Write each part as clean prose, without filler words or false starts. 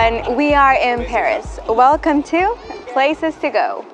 everyone. We are in Paris. Welcome to Places to Go.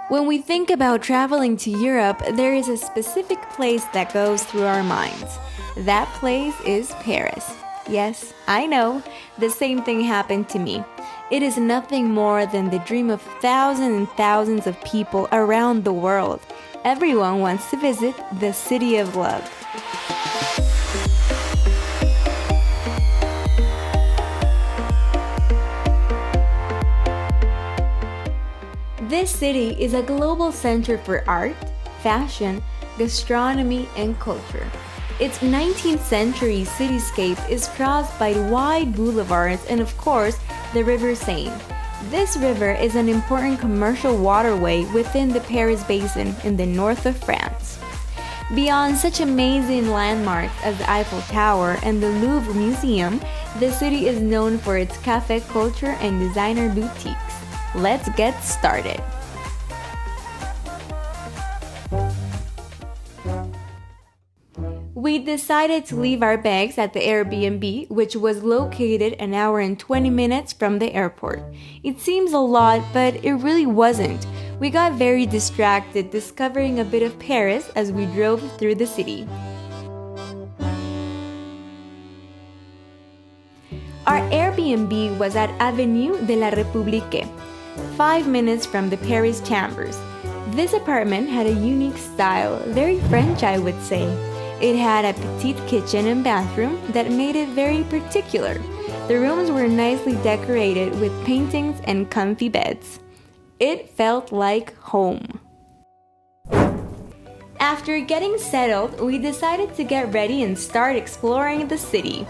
When we think about traveling to Europe, there is a specific place that goes through our minds. That place is Paris. Yes, I know, the same thing happened to me. It is nothing more than the dream of thousands and thousands of people around the world. Everyone wants to visit the city of love. This city is a global center for art, fashion, gastronomy, and culture. Its 19th century cityscape is crossed by wide boulevards and, of course, the River Seine. This river is an important commercial waterway within the Paris Basin in the north of France. Beyond such amazing landmarks as the Eiffel Tower and the Louvre Museum, the city is known for its cafe culture and designer boutiques. Let's get started. We decided to leave our bags at the Airbnb, which was located an hour and 20 minutes from the airport. It seems a lot, but it really wasn't. We got very distracted discovering a bit of Paris as we drove through the city. Our Airbnb was at Avenue de la République, 5 minutes from the Paris Chambers. This apartment had a unique style, very French I would say. It had a petite kitchen and bathroom that made it very particular. The rooms were nicely decorated with paintings and comfy beds. It felt like home. After getting settled, we decided to get ready and start exploring the city.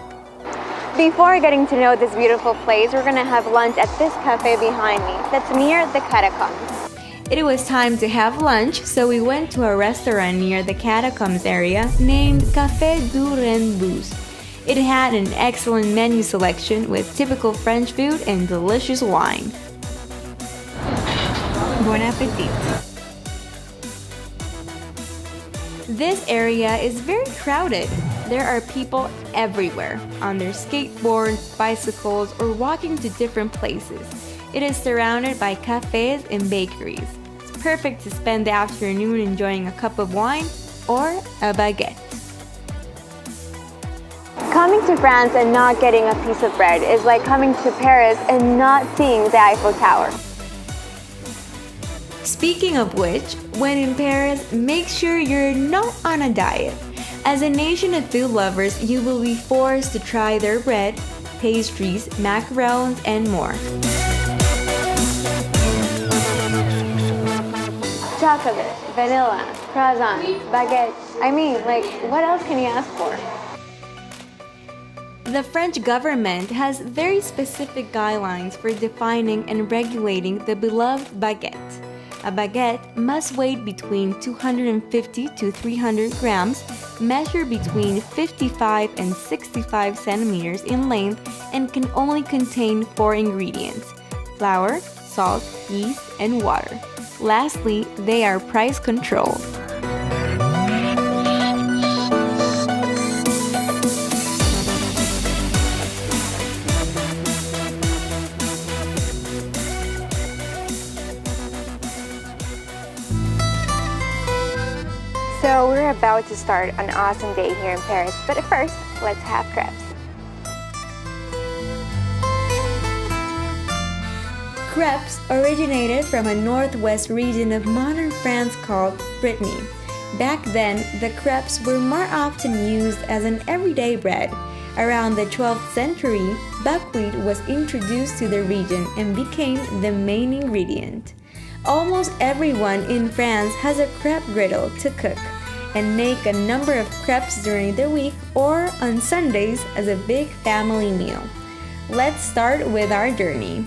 Before getting to know this beautiful place, we're gonna have lunch at this cafe behind me that's near the Catacombs. It was time to have lunch, so we went to a restaurant near the Catacombs area named Café du Renbus. It had an excellent menu selection with typical French food and delicious wine. Bon appetit! This area is very crowded. There are people everywhere, on their skateboards, bicycles, or walking to different places. It is surrounded by cafes and bakeries. It's perfect to spend the afternoon enjoying a cup of wine or a baguette. Coming to France and not getting a piece of bread is like coming to Paris and not seeing the Eiffel Tower. Speaking of which, when in Paris, make sure you're not on a diet. As a nation of food lovers, you will be forced to try their bread, pastries, macarons, and more. Chocolate, vanilla, croissant, baguette. I mean, what else can you ask for? The French government has very specific guidelines for defining and regulating the beloved baguette. A baguette must weigh between 250 to 300 grams, measure between 55 and 65 centimeters in length, and can only contain 4 ingredients: flour, salt, yeast, and water. Lastly, they are price controlled. So we're about to start an awesome day here in Paris, but first, let's have crepes. Crepes originated from a northwest region of modern France called Brittany. Back then, the crepes were more often used as an everyday bread. Around the 12th century, buckwheat was introduced to the region and became the main ingredient. Almost everyone in France has a crepe griddle to cook and make a number of crepes during the week or on Sundays as a big family meal. Let's start with our journey.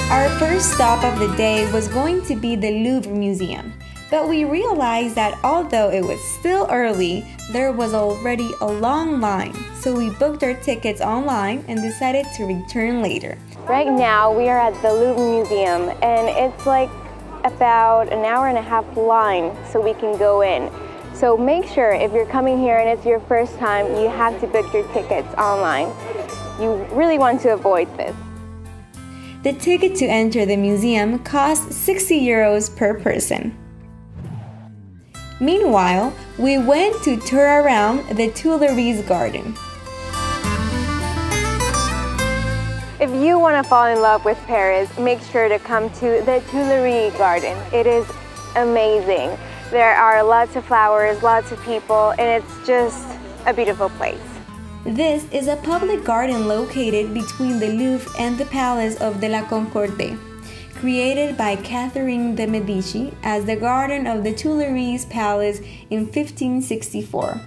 Our first stop of the day was going to be the Louvre Museum, but we realized that although it was still early, there was already a long line, so we booked our tickets online and decided to return later. Right now we are at the Louvre Museum and it's like about an hour and a half line so we can go in. So make sure if you're coming here and it's your first time, you have to book your tickets online. You really want to avoid this. The ticket to enter the museum costs 60 euros per person. Meanwhile, we went to tour around the Tuileries Garden. If you want to fall in love with Paris, make sure to come to the Tuileries Garden. It is amazing. There are lots of flowers, lots of people, and it's just a beautiful place. This is a public garden located between the Louvre and the Palace of the la Concorde, created by Catherine de' Medici as the garden of the Tuileries Palace in 1564.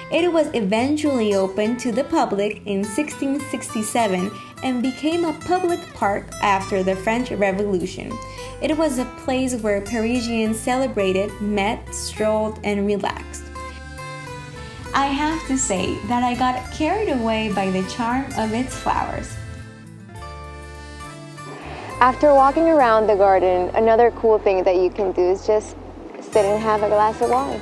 It was eventually opened to the public in 1667 and became a public park after the French Revolution. It was a place where Parisians celebrated, met, strolled, and relaxed. I have to say that I got carried away by the charm of its flowers. After walking around the garden, another cool thing that you can do is just sit and have a glass of wine.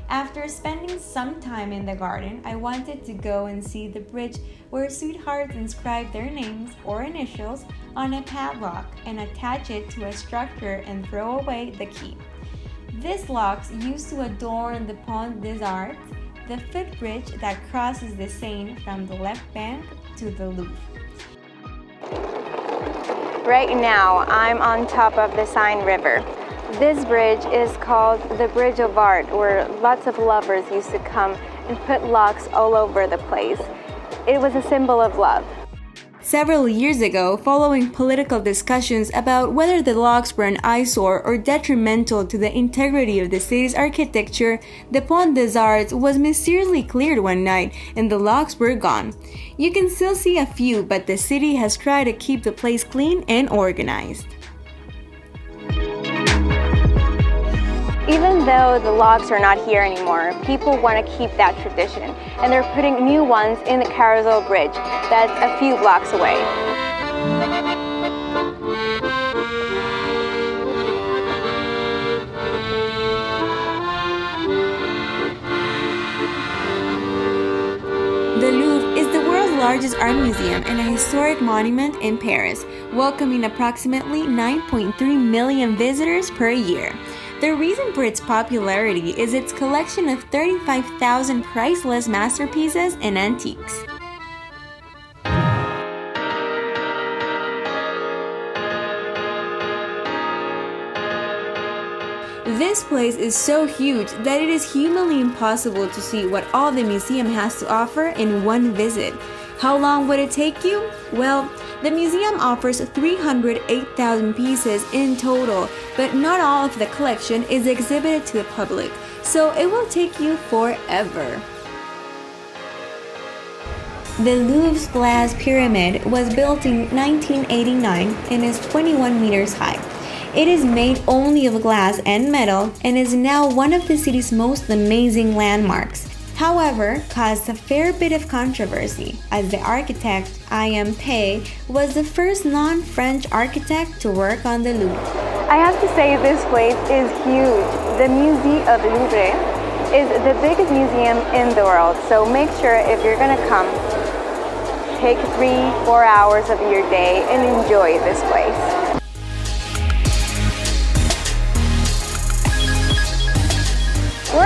After spending some time in the garden, I wanted to go and see the bridge where sweethearts inscribe their names or initials on a padlock and attach it to a structure and throw away the key. These locks used to adorn the Pont des Arts, the footbridge that crosses the Seine from the left bank to the Louvre. Right now, I'm on top of the Seine River. This bridge is called the Bridge of Art, where lots of lovers used to come and put locks all over the place. It was a symbol of love. Several years ago, following political discussions about whether the locks were an eyesore or detrimental to the integrity of the city's architecture, the Pont des Arts was mysteriously cleared one night and the locks were gone. You can still see a few, but the city has tried to keep the place clean and organized. Even though the locks are not here anymore, people want to keep that tradition, and they're putting new ones in the Carousel Bridge that's a few blocks away. The Louvre is the world's largest art museum and a historic monument in Paris, welcoming approximately 9.3 million visitors per year. The reason for its popularity is its collection of 35,000 priceless masterpieces and antiques. This place is so huge that it is humanly impossible to see what all the museum has to offer in one visit. How long would it take you? Well, the museum offers 308,000 pieces in total, but not all of the collection is exhibited to the public, so it will take you forever. The Louvre's glass pyramid was built in 1989 and is 21 meters high. It is made only of glass and metal and is now one of the city's most amazing landmarks. However, caused a fair bit of controversy, as the architect, I.M. Pei, was the first non-French architect to work on the Louvre. I have to say this place is huge. The Musée of Louvre is the biggest museum in the world, so make sure if you're gonna come, take 3-4 hours of your day and enjoy this place.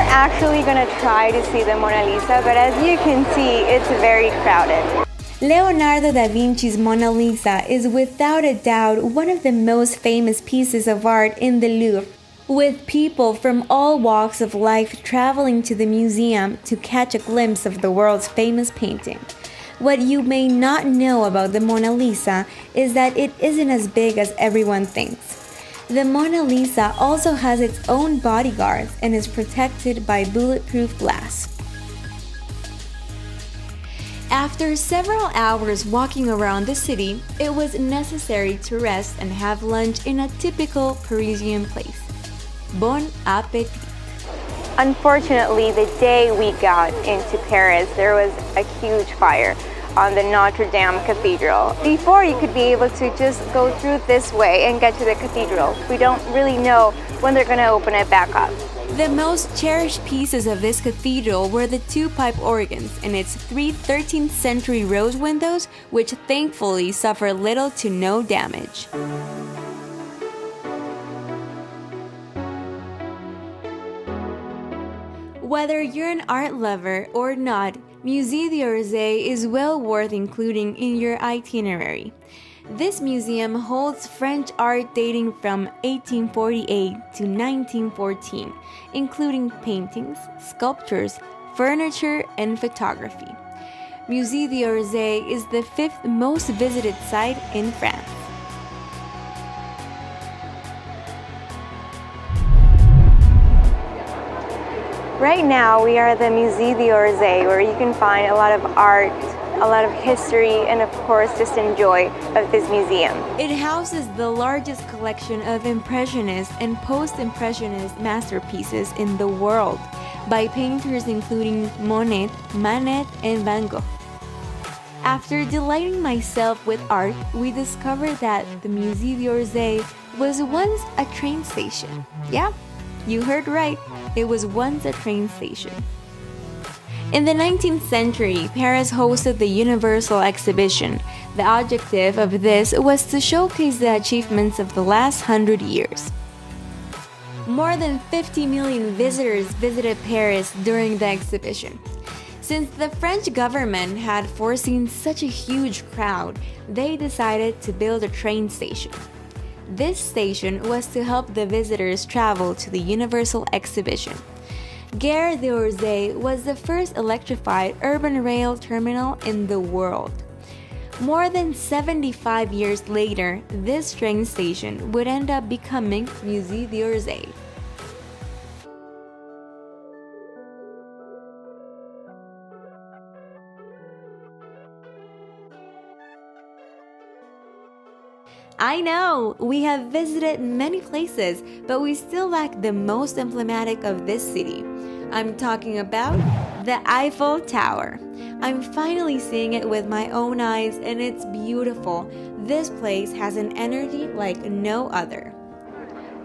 actually going to try to see the Mona Lisa, but as you can see, it's very crowded. Leonardo da Vinci's Mona Lisa is without a doubt one of the most famous pieces of art in the Louvre, with people from all walks of life traveling to the museum to catch a glimpse of the world's famous painting. What you may not know about the Mona Lisa is that it isn't as big as everyone thinks. The Mona Lisa also has its own bodyguards and is protected by bulletproof glass. After several hours walking around the city, it was necessary to rest and have lunch in a typical Parisian place. Bon appétit! Unfortunately, the day we got into Paris, there was a huge fire on the Notre Dame Cathedral. Before, you could be able to just go through this way and get to the cathedral. We don't really know when they're going to open it back up. The most cherished pieces of this cathedral were the two pipe organs and its three 13th century rose windows, which thankfully suffered little to no damage. Whether you're an art lover or not, Musée d'Orsay is well worth including in your itinerary. This museum holds French art dating from 1848 to 1914, including paintings, sculptures, furniture, and photography. Musée d'Orsay is the 5th most visited site in France. Right now, we are at the Musée d'Orsay, where you can find a lot of art, a lot of history, and of course, just enjoy of this museum. It houses the largest collection of Impressionist and Post-Impressionist masterpieces in the world by painters including Monet, Manet, and Van Gogh. After delighting myself with art, we discovered that the Musée d'Orsay was once a train station. Yeah, you heard right, it was once a train station. In the 19th century, Paris hosted the Universal Exhibition. The objective of this was to showcase the achievements of the last 100 years. More than 50 million visitors visited Paris during the exhibition. Since the French government had foreseen such a huge crowd, they decided to build a train station. This station was to help the visitors travel to the Universal Exhibition. Gare d'Orsay was the first electrified urban rail terminal in the world. More than 75 years later, this train station would end up becoming Musée d'Orsay. I know, we have visited many places, but we still lack the most emblematic of this city. I'm talking about the Eiffel Tower. I'm finally seeing it with my own eyes, and it's beautiful. This place has an energy like no other.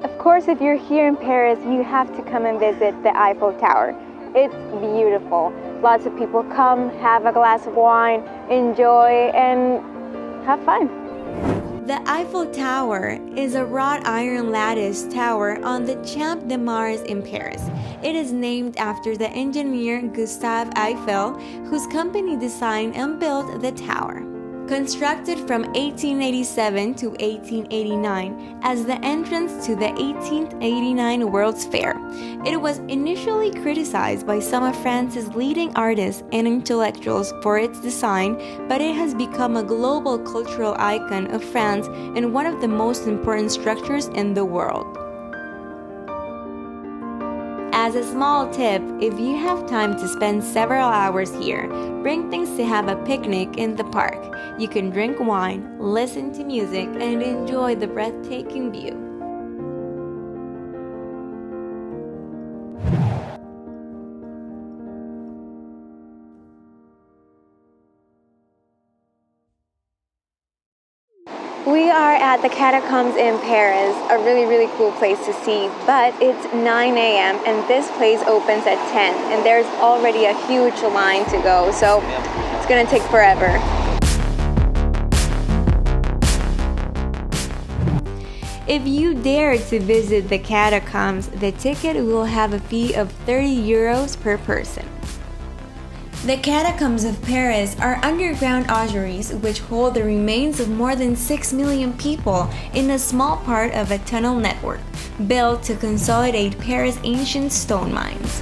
Of course, if you're here in Paris, you have to come and visit the Eiffel Tower. It's beautiful. Lots of people come, have a glass of wine, enjoy, and have fun. The Eiffel Tower is a wrought iron lattice tower on the Champ de Mars in Paris. It is named after the engineer Gustave Eiffel, whose company designed and built the tower. Constructed from 1887 to 1889 as the entrance to the 1889 World's Fair, it was initially criticized by some of France's leading artists and intellectuals for its design, but it has become a global cultural icon of France and one of the most important structures in the world. As a small tip, if you have time to spend several hours here, bring things to have a picnic in the park. You can drink wine, listen to music, and enjoy the breathtaking view. We are at the Catacombs in Paris, a really cool place to see, but it's 9 a.m. and this place opens at 10 and there's already a huge line to go, so it's gonna take forever. If you dare to visit the Catacombs, the ticket will have a fee of 30 euros per person. The Catacombs of Paris are underground ossuaries which hold the remains of more than 6 million people in a small part of a tunnel network, built to consolidate Paris' ancient stone mines.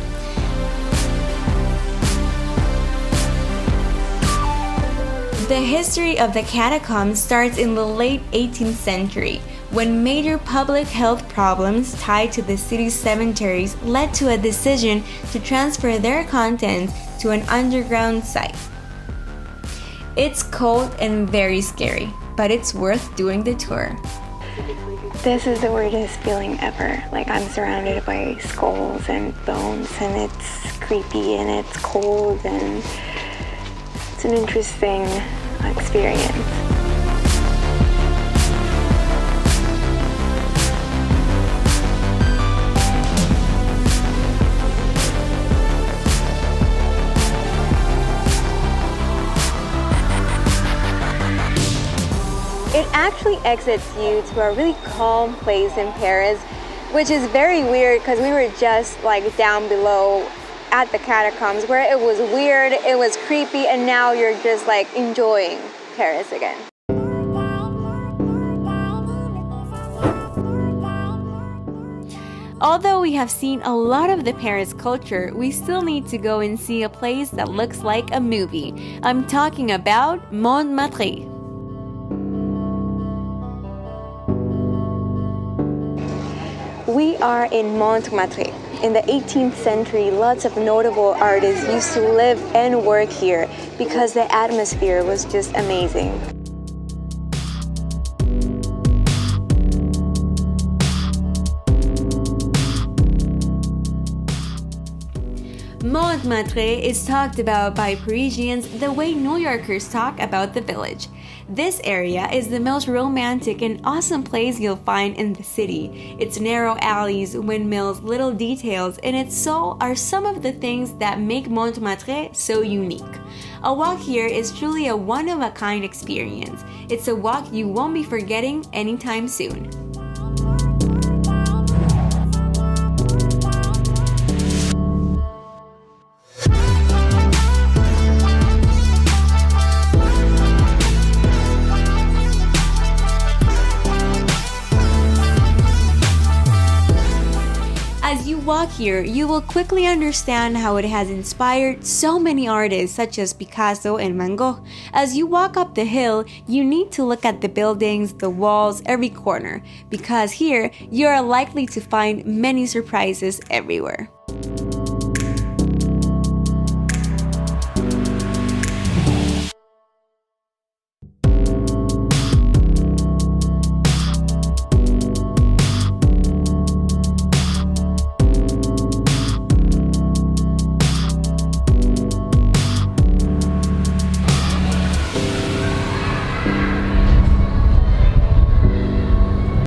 The history of the Catacombs starts in the late 18th century, when major public health problems tied to the city's cemeteries led to a decision to transfer their contents to an underground site. It's cold and very scary, but it's worth doing the tour. This is the weirdest feeling ever. Like, I'm surrounded by skulls and bones, and it's creepy and it's cold, and it's an interesting experience. It actually exits you to a really calm place in Paris, which is very weird because we were just like down below at the Catacombs where it was weird, it was creepy, and now you're just like enjoying Paris again. Although we have seen a lot of the Paris culture, we still need to go and see a place that looks like a movie. I'm talking about Montmartre. We are in Montmartre. In the 18th century, lots of notable artists used to live and work here because the atmosphere was just amazing. Montmartre is talked about by Parisians the way New Yorkers talk about the village. This area is the most romantic and awesome place you'll find in the city. Its narrow alleys, windmills, little details, and its soul are some of the things that make Montmartre so unique. A walk here is truly a one-of-a-kind experience. It's a walk you won't be forgetting anytime soon. As you walk here, you will quickly understand how it has inspired so many artists such as Picasso and Van Gogh. As you walk up the hill, you need to look at the buildings, the walls, every corner, because here you are likely to find many surprises everywhere.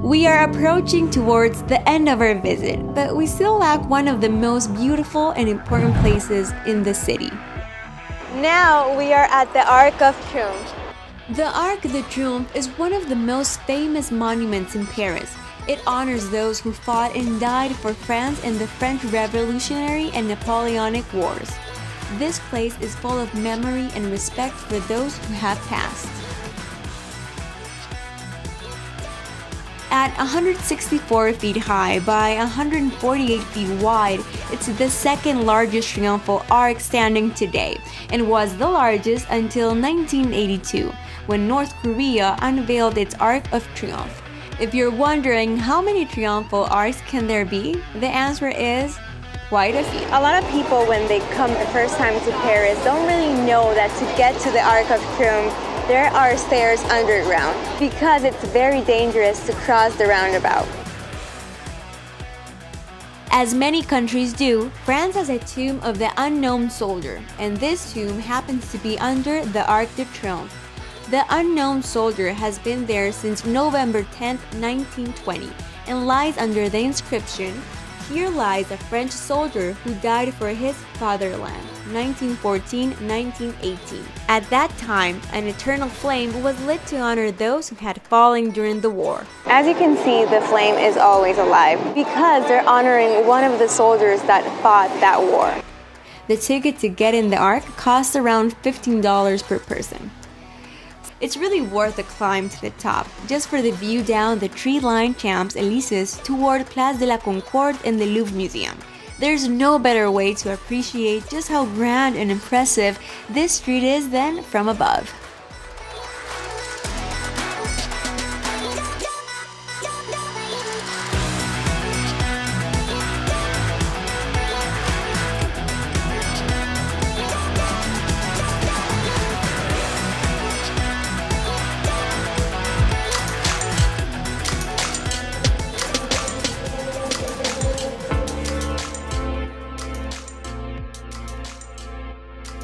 We are approaching towards the end of our visit, but we still lack one of the most beautiful and important places in the city. Now we are at the Arc of Triomphe. The Arc de Triomphe is one of the most famous monuments in Paris. It honors those who fought and died for France in the French Revolutionary and Napoleonic Wars. This place is full of memory and respect for those who have passed. At 164 feet high by 148 feet wide, it's the second largest triumphal arch standing today, and was the largest until 1982, when North Korea unveiled its Arc of Triomphe. If you're wondering how many triumphal arcs can there be, the answer is quite a few. A lot of people, when they come the first time to Paris, don't really know that to get to the Arc of Triomphe, there are stairs underground because it's very dangerous to cross the roundabout. As many countries do, France has a tomb of the unknown soldier, and this tomb happens to be under the Arc de Triomphe. The unknown soldier has been there since November 10, 1920, and lies under the inscription, Here lies a French soldier who died for his fatherland, 1914-1918. At that time, an eternal flame was lit to honor those who had fallen during the war. As you can see, the flame is always alive because they're honoring one of the soldiers that fought that war. The ticket to get in the Arc costs around $15 per person. It's really worth the climb to the top, just for the view down the tree-lined Champs-Élysées toward Place de la Concorde and the Louvre Museum. There's no better way to appreciate just how grand and impressive this street is than from above.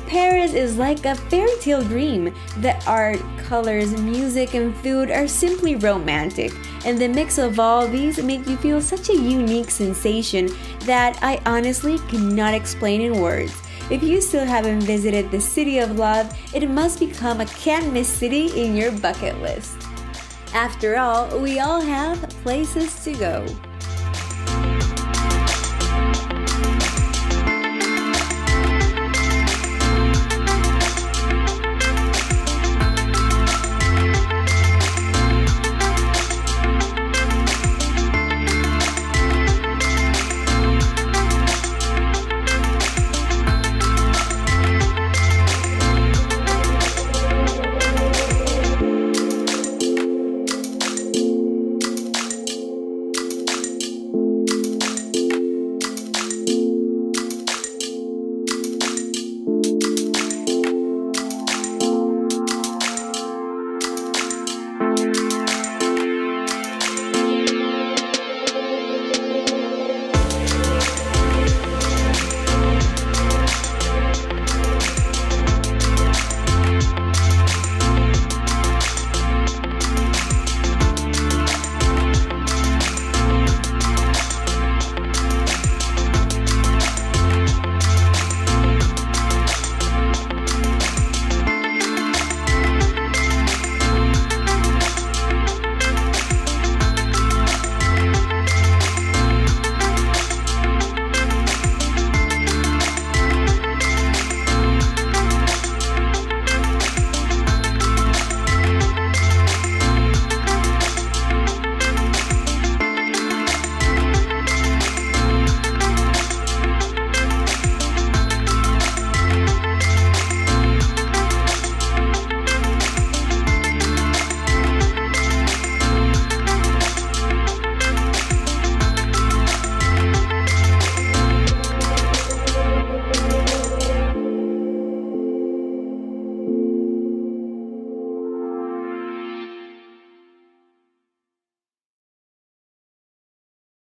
Paris is like a fairy tale dream. The art, colors, music, and food are simply romantic, and the mix of all these make you feel such a unique sensation that I honestly cannot explain in words. If you still haven't visited the City of Love, it must become a can't-miss city in your bucket list. After all, we all have places to go.